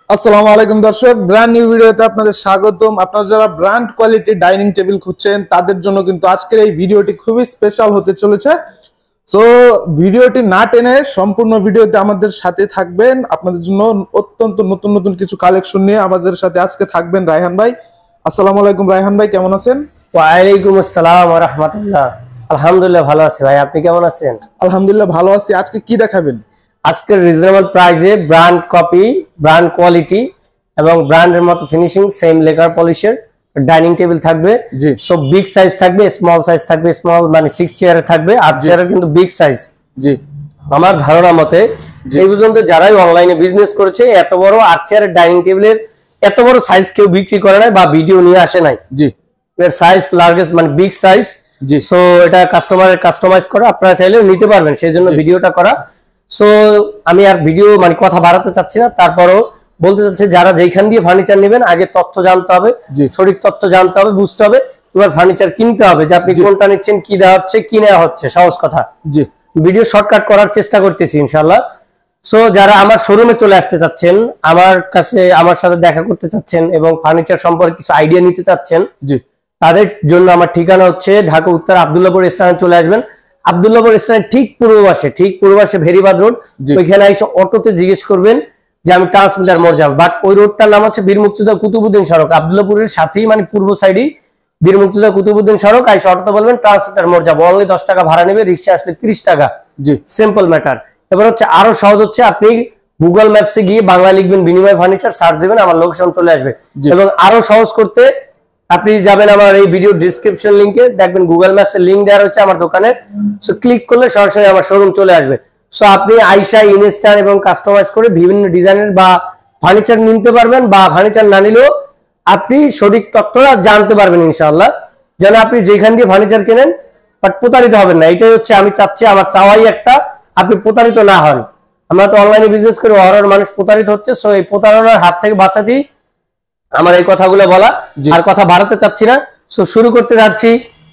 আসসালামু আলাইকুম দর্শক, ব্র্যান্ড নিউ ভিডিওতে আপনাদের স্বাগতম। আপনারা যারা ব্র্যান্ড কোয়ালিটি ডাইনিং টেবিল খুঁজছেন তাদের জন্য কিন্তু আজকের এই ভিডিওটি খুবই স্পেশাল হতে চলেছে। সো ভিডিওটি না টেনে সম্পূর্ণ ভিডিওতে আমাদের সাথে থাকবেন। আপনাদের জন্য অত্যন্ত নতুন নতুন কিছু কালেকশন নিয়ে আমাদের সাথে আজকে থাকবেন রায়হান ভাই। আসসালামু আলাইকুম রায়হান ভাই, কেমন আছেন? ওয়ালাইকুম আসসালাম ওয়া রাহমাতুল্লাহ। আলহামদুলিল্লাহ ভালো আছি ভাই, আপনি কেমন আছেন? আলহামদুলিল্লাহ ভালো আছি। আজকে কি দেখাবেন? আজকে রিজনেবল প্রাইসে ব্র্যান্ড কপি, ব্র্যান্ড কোয়ালিটি এবং ব্র্যান্ডের মতো ফিনিশিং সেম লেকার পলিশের ডাইনিং টেবিল থাকবে। সো বিগ সাইজ থাকবে, স্মল সাইজ থাকবে, স্মল মানে 6 চেয়ারের থাকবে, 8 চেয়ারের কিন্তু বিগ সাইজ। জি, আমার ধারণা মতে এই পর্যন্ত যারাই অনলাইনে বিজনেস করেছে এত বড় 8 চেয়ারের ডাইনিং টেবিলের এত বড় সাইজ কেউ বিক্রি করে নাই বা ভিডিও নিয়ে আসে নাই। জি, এর সাইজ লার্জেস্ট মানে বিগ সাইজ। জি, সো এটা কাস্টমারের কাস্টমাইজ করা, আপনারা চাইলেও নিতে পারবেন, সেই জন্য ভিডিওটা করা। সো আমি আর ভিডিও মানে কথা বাড়াতে চাচ্ছি না, তারপরও বলতে চাচ্ছি যারা যেখান দিয়ে ফার্নিচার নেবেন আগে তথ্য জানতে হবে, সঠিক তথ্য জানতে হবে, বুঝতে হবে, এবার ফার্নিচার কিনতে হবে যে আপনি কোনটা নিচ্ছেন, কি দেওয়া হচ্ছে, কি নেওয়া হচ্ছে, সহজ কথা। জি, ভিডিও শর্টকাট করার চেষ্টা করতেছি ইনশাআল্লাহ। সো যারা আমার শোরুমে চলে আসতে চাচ্ছেন, আমার কাছে আমার সাথে দেখা করতে চাচ্ছেন এবং ফার্নিচার সম্পর্কে কিছু আইডিয়া নিতে চাচ্ছেন, জি, তাদের জন্য আমার ঠিকানা হচ্ছে ঢাকা উত্তর আব্দুল্লাহপুর স্টেশনে চলে আসবেন। আব্দুল্লাহপুর স্টেশনের ঠিক পূর্বপাশে ভেরিবাদ রোড, ওইখানে এসে অটোতে জিজ্ঞেস করবেন যে আমি ট্রান্সমিটার মোড় যাবো। বাট ওই রোডটার নাম হচ্ছে বীর মুক্তিযোদ্ধা কুতুবউদ্দিন সড়ক। আব্দুল্লাহপুরের সাথেই মানে পূর্ব সাইডেই বীর মুক্তিযোদ্ধা কুতুবউদ্দিন সড়ক। আইসা অটোতে বলবেন ট্রান্সমিটার মোড় যাবো, অনলি 10 টাকা ভাড়া নেবে, রিক্সা আসলে 30 টাকা। জি, সিম্পল ম্যাটার। এবার হচ্ছে আরো সহজ হচ্ছে আপনি গুগল ম্যাপসে গিয়ে বাংলা লিখবেন বিনিময় ফার্নিচার, সার্চ দিবেন, আমার লোকেশন চলে আসবে। এবং আরো সহজ করতে আপনি যাবেন আমার এই ভিডিও ডেসক্রিপশন লিংকে, দেখবেন গুগল ম্যাপস এর লিংক দেওয়া হচ্ছে আমার দোকানের। সো ক্লিক করলে সরাসরি আমার শোরুম চলে আসবে। সো আপনি আইসা ইনস্ট্যান্ট এবং কাস্টমাইজ করে বিভিন্ন ডিজাইনের বা ফার্নিচার নিতে পারবেন, বা ফার্নিচার না নিলেও আপনি সঠিক তথ্যটা জানতে পারবেন ইনশাআল্লাহ, যেন আপনি যেখান দিয়ে ফার্নিচার কেনেন বাট প্রতারিত হবেন না। এটাই হচ্ছে আমি চাচ্ছি, আমার চাওয়াই একটা, আপনি প্রতারিত না হন। আমরা তো অনলাইনে বিজনেস করে অহরহ মানুষ প্রতারিত হচ্ছে। সো এই প্রতারণার হাত থেকে বাঁচাতেই আমার এই কথাগুলো বলা, আর কথা বাড়াতে চাচ্ছি না। সো শুরু করতে যাচ্ছি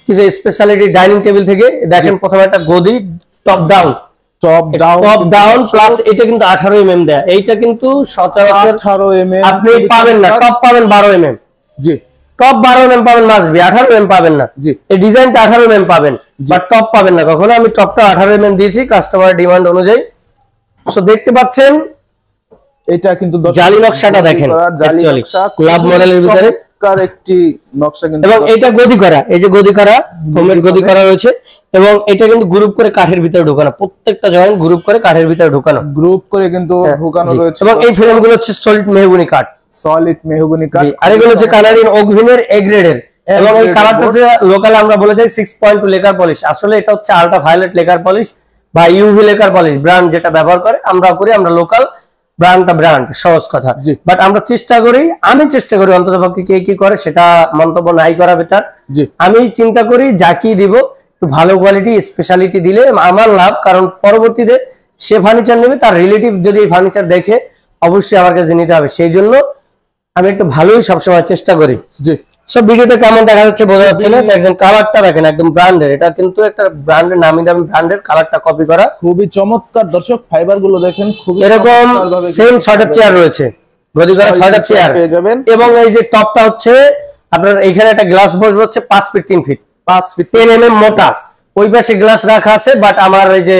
কিছু স্পেশালিটি ডাইনিং টেবিল থেকে। দেখেন প্রথমে একটা গদি, টপ ডাউন প্লাস এটা কিন্তু 18 mm দেয়া। এইটা কিন্তু সচরাচর 18 mm আপনি পাবেন না, টপ পাবেন 12 mm। জি, টপ 12 mm পাবেন, মাস্ট বি 18 mm পাবেন না। জি, এই ডিজাইনটা 18 mm পাবেন বাট টপ পাবেন না কখনো। আমি টপটা 18 mm দিয়েছি কাস্টমারের ডিমান্ড অনুযায়ী। সো দেখতে পাচ্ছেন এটা কিন্তু জালি নকশাটা দেখেন, জালি নকশা ক্লাব মডেলের ভিতরে একটি নকশা কিন্তু, এবং এটা গদি করা, এই যে গদি করা, হোমের গদি করা রয়েছে। এবং এটা কিন্তু গ্রুপ করে কাঠের ভিতরে ঢোকানো, প্রত্যেকটা জয়েন্ট গ্রুপ করে কাঠের ভিতরে ঢোকানো, গ্রুপ করে কিন্তু ঢোকানো রয়েছে। এবং এই ফ্রেমগুলো হচ্ছে সলিড মেহগনি কাঠ, আর এগুলো হচ্ছে কানাডিয়ান ওকভিনের এ গ্রেডের। এবং এই কালারটা যে লোকাল আমরা বলে থাকি 6.2 লেকার পলিশ, আসলে এটা হচ্ছে আলট্রা ভায়োলেট লেকার পলিশ বা ইউভি লেকার পলিশ। ব্র্যান্ড যেটা ব্যবহার করে আমরা করি, আমরা লোকাল ব্র্যান্ড, সহজ কথা। বাট আমরা আমি চেষ্টা করি অন্ততপক্ষে কে কি করে সেটা মন্তব্য নাই করা বেটার। আমি চিন্তা করি যা কি দিব একটু ভালো কোয়ালিটি স্পেশালিটি দিলে আমার লাভ, কারণ পরবর্তীতে সে ফার্নিচার নেবে, তার রিলেটিভ যদি এই ফার্নিচার দেখে অবশ্যই আমার কাছে নিতে হবে। সেই জন্য আমি একটু ভালোই সবসময় চেষ্টা করি। সব ভিডিওতে কেমন দেখা যাচ্ছে বোঝা যাচ্ছে না, দেখেন কালারটা দেখেন একদম ব্র্যান্ডের। এটা কিন্তু একটা ব্র্যান্ডের, নামি দামি ব্র্যান্ডের, কালারটা কপি করা, খুবই চমৎকার। দর্শক ফাইবার গুলো দেখেন, খুবই এরকম সেম 6টা চেয়ার রয়েছে, গদি করা 6টা চেয়ার পেয়ে যাবেন। এবং এই যে টপটা হচ্ছে আপনার এখানে একটা গ্লাস বসবে হচ্ছে 5 ফিট 3 ফিট 5 ফিট 10 mm মোটা। ওই পাশে গ্লাস রাখা আছে, বাট আমার এই যে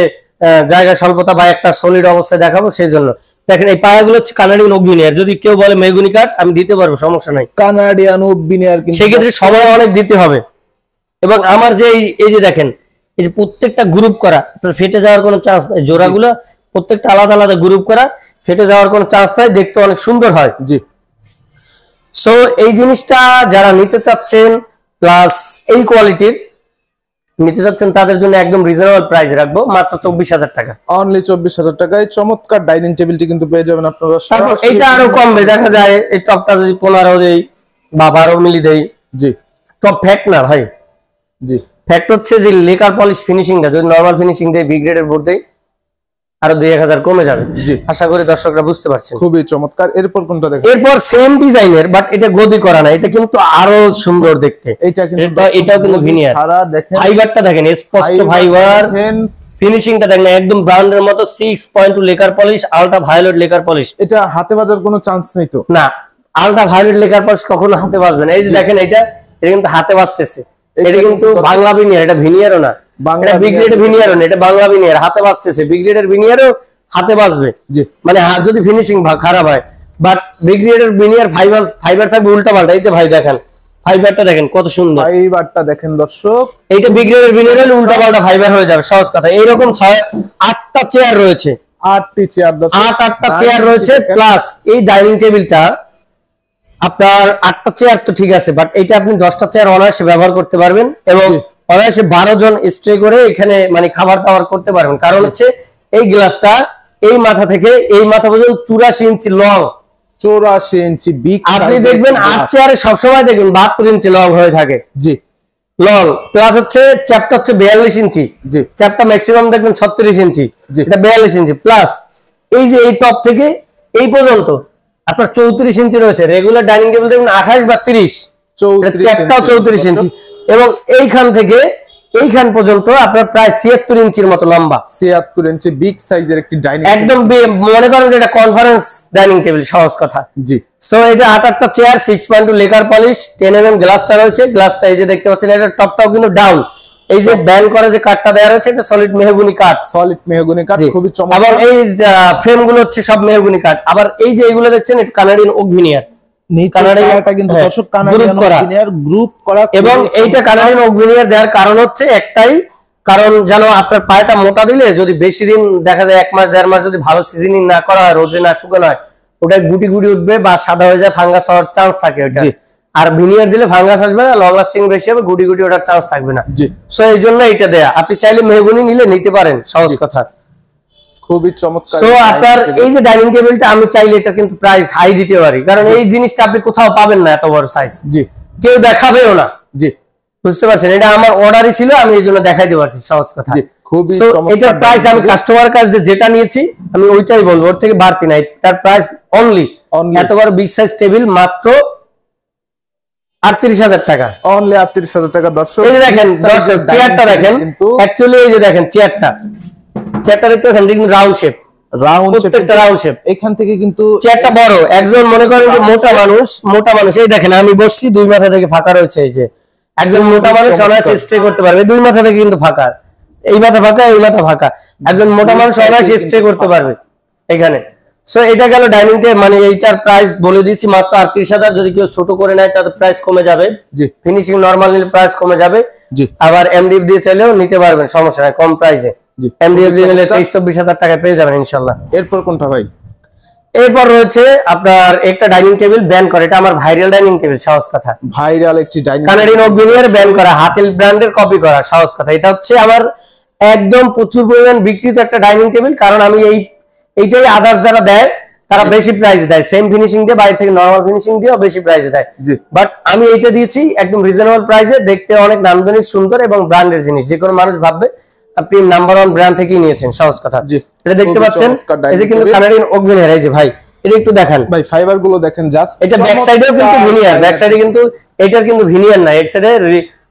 জায়গা স্বল্পতা বা একটা সলিড অবস্থায় দেখাবো সেই জন্য। দেখেন এই পায়াগুলো হচ্ছে কানাডিয়ান ওকভিনিয়ার, যদি কেউ বলে মেহগনি কাঠ আমি দিতে পারবো, সমস্যা নাই। কানাডিয়ান ওকভিনিয়ার কিন্তু সেক্ষেত্রে সময় অনেক দিতে হবে। এবং আমার যে এই যে দেখেন এই যে প্রত্যেকটা গ্রুপ করা, ফেটে যাওয়ার কোনো চান্স নাই। জোড়াগুলো প্রত্যেকটা আলাদা আলাদা গ্রুপ করা, ফেটে যাওয়ার কোনো চান্স নাই, দেখতে অনেক সুন্দর হয়। জি, সো এই জিনিসটা যারা নিতে চাচ্ছেন প্লাস এই কোয়ালিটির নিতে চাচ্ছেন তাদের জন্য একদম রিজনেবল প্রাইস রাখবো, মাত্র 24,000 টাকা, অনলি 24,000 টাকায় চমৎকার ডাইনিং টেবিলটি কিন্তু পেয়ে যাবেন আপনারা। তারপর এটা আরো কমবে, দেখা যায় এই টপটা যদি 15 দেই বা 12 মিলি দেই। জি, টপ ফ্যাক্ট না ভাই। জি, ফ্যাক্ট হচ্ছে যে লেকার পলিশ ফিনিশিংটা যদি নরমাল ফিনিশিং দেই, বি গ্রেডের বোর্ড দেই, আরো 2-1000 কমে যাবে। জি, আশা করি দর্শকরা বুঝতে পারছেন। খুবই চমৎকার। এরপর কোনটা দেখেন? এরপর সেম ডিজাইনের, বাট এটা গদি করা না, এটা কিন্তু আরো সুন্দর দেখতে। এটা কিন্তু এটাও কিন্তু ভিনিয়ার। সারা দেখেন ফাইবারটা দেখেন, স্পষ্ট ফাইবার, ফিনিশিংটা দেখেন একদম ব্র্যান্ডের মতো 6.2 lacquer polish, ultraviolet lacquer polish. এটা হাতে বাজার কোনো চান্স নেই তো? না, আলট্রা ভায়োলেট লেকার পলিশ কখনো হাতে বাজবে না। এই যে দেখেন এটা কিন্তু হাতে বাজতেছে, এটা কিন্তু বাংলা ভিনিয়ার, এটা ভিনিয়ারও না, এটা বি গ্রেডের ভিনিয়ারও না, এটা বাংলা ভিনিয়ার, হাতে বাজতেছে। বি গ্রেডের ভিনিয়ারও হাতে বাজবে, মানে যদি ফিনিশিং খারাপ হয়। বাট বি গ্রেডের ভিনিয়ার ফাইবার থাকবে উল্টা পাল্টা। এই যে ভাই দেখেন ফাইবারটা দেখেন কত সুন্দর, ফাইবারটা দেখেন দর্শক, এইটা বি গ্রেডের ভিনিয়ার উল্টা পাল্টা ফাইবার হয়ে যাবে, সহজ কথা। এইরকম 8টা চেয়ার রয়েছে, 8টি চেয়ার দর্শক, 8টা চেয়ার রয়েছে। প্লাস এই ডাইনিং টেবিলটা আপনার 8টা চেয়ার তো ঠিক আছে, বাট এটা আপনি 10টা চেয়ার অনায়াসে ব্যবহার করতে পারবেন এবং অনায়াসে 12 জন স্টে করে এখানে মানে খাবার দাবার করতে পারবেন। কারণ হচ্ছে এই গ্লাসটা এই মাথা থেকে এই মাথা পর্যন্ত 84 ইঞ্চি লং, 84 ইঞ্চি বিগ। আপনি দেখবেন 8 চেয়ারে সবসময় দেখবেন 72 ইঞ্চি লং হয়ে থাকে, জি লং। প্লাস হচ্ছে চ্যাপটা হচ্ছে 42 ইঞ্চি, জি চ্যাপটা ম্যাক্সিমাম দেখবেন 36 ইঞ্চি, এটা 42 ইঞ্চি। প্লাস এই যে এই টপ থেকে এই পর্যন্ত আপনার 34 ইঞ্চি রয়েছে। রেগুলার ডাইনিং টেবিল দেখবেন 28 বা 30, চ্যাপটাও 34 ইঞ্চি। এবং এইখান থেকে এইখান পর্যন্ত আপনার প্রায় 76 ইঞ্চির মতো লম্বা, 76 ইঞ্চি বিগ সাইজের একটি ডাইনিং, একদম মনে করেন যে এটা কনফারেন্স ডাইনিং টেবিল, সহজ কথা। জি। সো এটা 8টা চেয়ার, 6.2 লেকার পলিশ, 10 mm গ্লাসটা রয়েছে। গ্লাসটা এই যে দেখতে পাচ্ছেন, এটা টপটাও কিন্তু ডাউন। এই যে ব্যান্ড করে যে কাঠটা দেওয়া রয়েছে এটা সলিড মেহগনি কাঠ, সলিড মেহগনি কাঠ, খুবই চমৎকার। আবার এই ফ্রেম গুলো হচ্ছে সব মেহগনি কাঠ। আবার এই যে এইগুলো দেখছেন এটা কানাডিয়ান ওক ভিনিয়ার, কিন্তু দর্শক কানাডিয়ান ওক ভিনিয়ার গ্রুপ করা। এবং এইটা কানাডিয়ান ওক ভিনিয়ার দেওয়ার কারণ হচ্ছে একটাই, কারণ যেন আপনার পায়টা মোটা দিলে যদি বেশি দিন দেখা যায় 1 মাস 1.5 মাস যদি ভালো সিজনিং না করা হয়, রোদে না শুকানো হয়, ওটা গুটি গুটি উঠবে বা সাদা হয়ে যায়, ফাঙ্গাস হওয়ার চান্স থাকে ওটা। আর ভিনিয়ার দিলে ফাঙ্গাস আসবে না, লং লাস্টিং বেশি হবে, গুটি গুটি ওঠার চান্স থাকবে না। সো এই জন্য এটা দেয়া। আপনি চাইলে মেহগনি নিলে নিতে পারেন, সহজ কথা। খুবই চমৎকার। সো আপনার এই যে ডাইনিং টেবিলটা আমি চাইলে এটা কিন্তু প্রাইস হাই দিতে পারি, কারণ এই জিনিসটা আপনি কোথাও পাবেন না, এত বড় সাইজ, জি, কেউ দেখাবেও না, জি, বুঝতে পারছেন? এটা আমার অর্ডারই ছিল, আমি এই জন্য দেখাইতে পারছি, সহজ কথা। খুবই চমৎকার। এটার প্রাইস আমি কাস্টমার কাছে যেটা নিয়েছি আমি ওইটাই বলবো, ওর থেকে বাড়তি নাই। তার প্রাইস অনলি এত বড় বিগ সাইজ টেবিল মাত্র 38,000 টাকা, অনলি 38,000 টাকা। দর্শক এই যে দেখেন, দর্শক চেয়ারটা দেখেন, অ্যাকচুয়ালি এই যে দেখেন চেয়ারটা দেখতে পাচ্ছেন কিন্তু রাউন্ড শেপ, প্রত্যেকটা রাউন্ড শেপ। এখান থেকে কিন্তু চেয়ারটা বড়, একজন মনে করেন যে মোটা মানুষ, এই দেখেন আমি বসছি, 2 মাথা থেকে ফাঁকা রয়েছে। এই যে একজন মোটা মানুষ অনায়াসে স্টে করতে পারবে, 2 মাথা থেকে কিন্তু ফাঁকা, এই মাথা ফাঁকা এই মাথা ফাঁকা, একজন মোটা মানুষ অনায়াসে স্টে করতে পারবে এখানে। সো এটা গেল ডাইনিং টেবিল, মানে এইটার প্রাইস বলে দিয়েছি মাত্র 38,000। যদি কেউ ছোট করে নেয় তাদের প্রাইস কমে যাবে, জি, ফিনিশিং নরমাল নিলে প্রাইস কমে যাবে, জি। আবার এমডিএফ দিয়ে চাইলেও নিতে পারবেন, সমস্যা নাই, কম প্রাইসে। এমডিএফ দিয়ে নিলে 23-24,000 টাকায় পেয়ে যাবেন ইনশাআল্লাহ। এরপর কোনটা ভাই? এরপর রয়েছে আপনার একটা ডাইনিং টেবিল ব্যান করে, এটা আমার ভাইরাল ডাইনিং টেবিল, সহজ কথা, ভাইরাল একটি dining Canadian oak veneer ban করা, হাতেল ব্র্যান্ডের কপি করা, সহজ কথা। এটা হচ্ছে আমার একদম প্রচুর পরিমাণ বিক্রিত একটা ডাইনিং টেবিল, কারণ আমি এইটাই আদার্স যারা দেয় তারা বেশি প্রাইস দেয়, সেম ফিনিশিং দিয়ে, বাইরে থেকে নরমাল ফিনিশিং দিয়েও বেশি প্রাইস দেয়, বাট আমি এইটা দিয়েছি একদম রিজনেবল প্রাইসে, দেখতে অনেক নান্দনিক সুন্দর এবং ব্র্যান্ডের জিনিস, যে কোনো মানুষ ভাববে আপনি নাম্বার 1 ব্র্যান্ড থেকেই নিয়েছেন, সহজ কথা। এটা দেখতে পাচ্ছেন, এই যে কিন্তু কানাডিয়ান ওক ভিনিয়ার, এই যে ভাই এটা একটু দেখান ভাই, ফাইবার গুলো দেখেন জাস্ট, এটা ব্যাক সাইডেও কিন্তু ভিনিয়ার, ব্যাক সাইডে কিন্তু এটার কিন্তু ভিনিয়ার না, এক সাইডে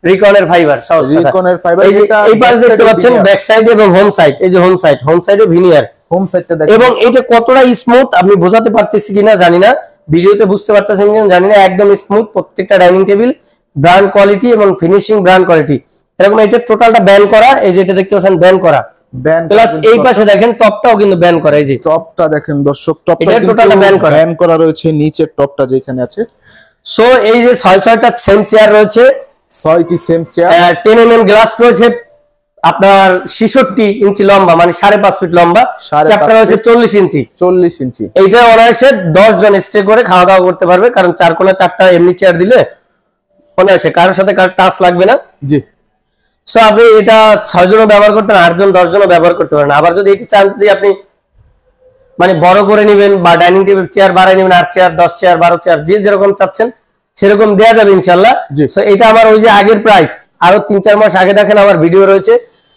রিকনের ফাইবার, সহজ কথা, রিকনের ফাইবার। এই পাশ দেখতে পাচ্ছেন ব্যাক সাইড এবং হোম সাইড, এই যে হোম সাইডে ভিনিয়ার, হোম সাইডটা দেখেন। এবং এটা কতটা স্মুথ আমি বোঝাতে পারতেছি কিনা জানি না, ভিডিওতে বুঝতে পারতেছেন কিনা জানি না, একদম স্মুথ প্রত্যেকটা ডাইনিং টেবিল, ব্র্যান্ড কোয়ালিটি এবং ফিনিশিং ব্র্যান্ড কোয়ালিটি এরকম। এটা টোটালটা ব্যান করা, এই যে এটা দেখতে পাচ্ছেন ব্যান করা, প্লাস এই পাশে দেখেন টপটাও কিন্তু ব্যান করা, এই যে টপটা দেখেন দর্শক, টপটা টোটালটা ব্যান করা রয়েছে, নিচের টপটা যেখানে আছে। সো এই যে 6টা সেম চেয়ার রয়েছে, 6টি সেম চেয়ার, 10 mm গ্লাস রয়েছে, আপনার 66 ইঞ্চি লম্বা, মানে 5.5 ফিট লম্বা, চ্যাপটা রয়েছে 40 ইঞ্চি। এইটা অনায়াসে 10 জন স্টে করে খাওয়া দাওয়া করতে পারবে, কারণ 4 কোণা 4টা এমনি চেয়ার দিলে অনায়াসে কারোর সাথে কারোর টাচ লাগবে না, জি। সো আপনি এটা 6 জনও ব্যবহার করতে পারেন, 8 জন 10 জনও ব্যবহার করতে পারেন। আবার যদি এটি চান যদি আপনি মানে বড় করে নেবেন বা ডাইনিং টেবিল চেয়ার বাড়াই নেবেন, 8 চেয়ার 10 চেয়ার 12 চেয়ার যে যেরকম চাচ্ছেন সেরকম দেয়া যাবে ইনশাআল্লাহ। সো এটা আমার ওই যে আগের প্রাইস, আরো 3-4 মাস আগে দেখেন আমার ভিডিও রয়েছে,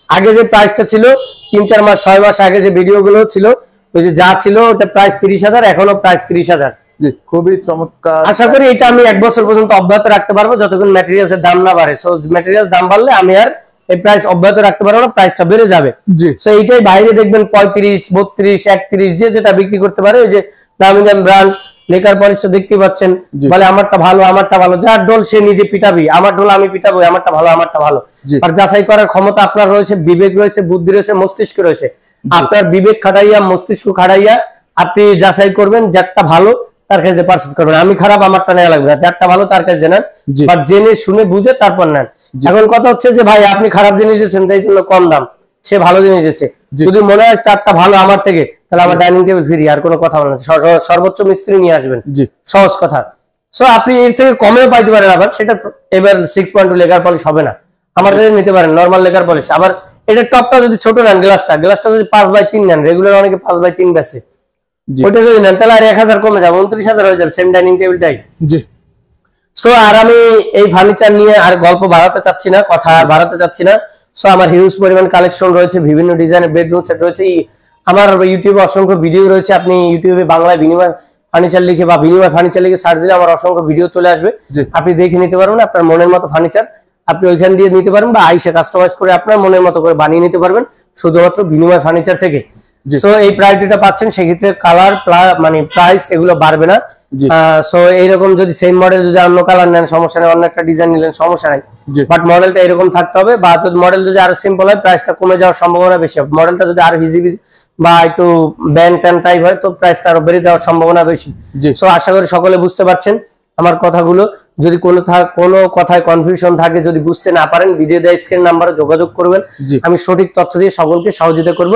আগে যে প্রাইসটা ছিল 3-4 মাস 6 মাস আগে যে ভিডিওগুলো ছিল, ওই যে যা ছিল ওটা প্রাইস 30,000, এখনো প্রাইস 30,000। জি, খুবই চমৎকার। আশা করি এটা আমি 1 বছর পর্যন্ত অব্যাহত রাখতে পারবো যতক্ষণ ম্যাটেরিয়ালস এর দাম না বাড়ে। সো ম্যাটেরিয়ালস দাম বাড়লে আমি আর এই প্রাইস অব্যাহত রাখতে পারবো না, প্রাইসটা বেড়ে যাবে। জি সো এইটাই বাইরে দেখবেন 35, 32, 31 যে যেটা বিক্রি করতে পারে, ওই যে দামি দামি ব্র্যান্ড লেকার পলিশটা দেখতে পাচ্ছেন, বলে আমারটা ভালো, আমারটা ভালো, যার ডোল সে নিজে পিটাবি, আমার ডোল আমি পিটাবো, আমারটা ভালো, আমারটা ভালো। আর যাচাই করার ক্ষমতা আপনার রয়েছে, বিবেক রয়েছে, বুদ্ধি রয়েছে, মস্তিষ্ক রয়েছে। আপনার বিবেক খাটাইয়া, মস্তিষ্ক খাটাইয়া আপনি যাচাই করবেন, যারটা ভালো তার কাছে পারচেজ করবেন। আমি খারাপ, আমারটা নেওয়া লাগবে না, যারটা ভালো তার কাছে নেন, বাট জেনে শুনে বুঝে তারপর নেন। এখন কথা হচ্ছে যে ভাই আপনি খারাপ জিনিস দিচ্ছেন তাই জন্য কম দাম, সে ভালো জিনিস দিচ্ছে, যদি মনে হয় চারটা ভালো আমার থেকে, তাহলে আমার ডাইনিং টেবিল ফ্রি, আর কোনো কথা বলেন, সর্বোচ্চ মিস্ত্রি নিয়ে আসবেন, সহজ কথা। সো আপনি এর থেকে কমেও পাইতে পারেন, আবার সেটা এবার 6.2 লেকার পলিশ হবে না, আমার কাছে নিতে পারেন নরমাল লেকার পলিশ। আবার এটা টপটা যদি ছোট নেন, গ্লাসটা যদি 5/3 নেন, রেগুলার অনেকে 5/3 বেচে, ওইটা যদি নেন তাহলে আর 1000 কমে যাবে, 29,000 হয়ে যাবে সেম ডাইনিং টেবিলটাই। সো আর আমি এই ফার্নিচার নিয়ে আর গল্প বাড়াতে চাচ্ছি না, কথা আর বাড়াতে চাচ্ছি না। সো আমার হিউজ পরিমাণ কালেকশন রয়েছে, বিভিন্ন ডিজাইনের বেডরুম সেট রয়েছে, আমার ইউটিউবে অসংখ্য ভিডিও রয়েছে। আপনি ইউটিউবে বাংলায় বিনিময় ফার্নিচার লিখে বা বিনিময় ফার্নিচার লিখে সার্চ দিলে আমার অসংখ্য ভিডিও চলে আসবে, আপনি দেখে নিতে পারবেন আপনার মনের মতো ফার্নিচার, আপনি ওইখান দিয়ে নিতে পারেন, বা আইসে কাস্টমাইজ করে আপনার মনের মতো করে বানিয়ে নিতে পারবেন শুধুমাত্র বিনিময় ফার্নিচার থেকে। সো এই প্রাইসটা পাচ্ছেন, সেক্ষেত্রে কালার মানে প্রাইস এগুলো বাড়বে না। সো এইরকম যদি সেম মডেল যদি অন্য কালার নেন সমস্যা নেই, অন্য একটা ডিজাইন নিলেন সমস্যা নাই, বাট মডেলটা এরকম থাকতে হবে। বা যদি মডেল যদি আরো সিম্পল হয় প্রাইসটা কমে যাওয়ার সম্ভাবনা বেশি হবে, মডেলটা যদি আরো হিজিবি বা একটু ব্যান্ড ট্যান টাইপ হয় তো প্রাইসটা আরো বেড়ে যাওয়ার সম্ভাবনা বেশি। সো আশা করি সকলে বুঝতে পারছেন আমার কথাগুলো। যদি কোনো কথায় কনফিউশন থাকে, যদি বুঝতে না পারেন, ভিডিও দেওয়া স্ক্রিন নাম্বারে যোগাযোগ করবেন, আমি সঠিক তথ্য দিয়ে সকলকে সহযোগিতা করব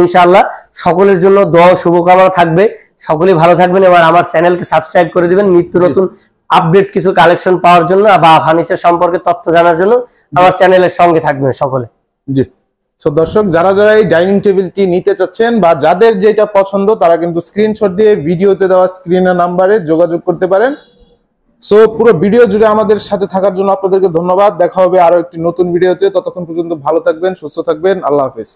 ইনশাআল্লাহ। সকলের জন্য দোয়া ও শুভকামনা থাকবে, সকলেই ভালো থাকবেন। এবার আমার চ্যানেলকে সাবস্ক্রাইব করে দিবেন নিত্য নতুন আপডেট কিছু কালেকশন পাওয়ার জন্য বা ফার্নিচার সম্পর্কে তথ্য জানার জন্য আমার চ্যানেলের সঙ্গে থাকবেন সকলে। জি সো দর্শক, যারা যারা এই ডাইনিং টেবিলটি নিতে চাচ্ছেন বা যাদের যেটা পছন্দ, তারা কিন্তু স্ক্রিনশট দিয়ে ভিডিওতে দেওয়া স্ক্রিনের নাম্বারে যোগাযোগ করতে পারেন। সো পুরো ভিডিও জুড়ে আমাদের সাথে থাকার জন্য আপনাদেরকে ধন্যবাদ। দেখা হবে আরো একটি নতুন ভিডিওতে, ততক্ষণ পর্যন্ত ভালো থাকবেন, সুস্থ থাকবেন, আল্লাহ হাফেজ।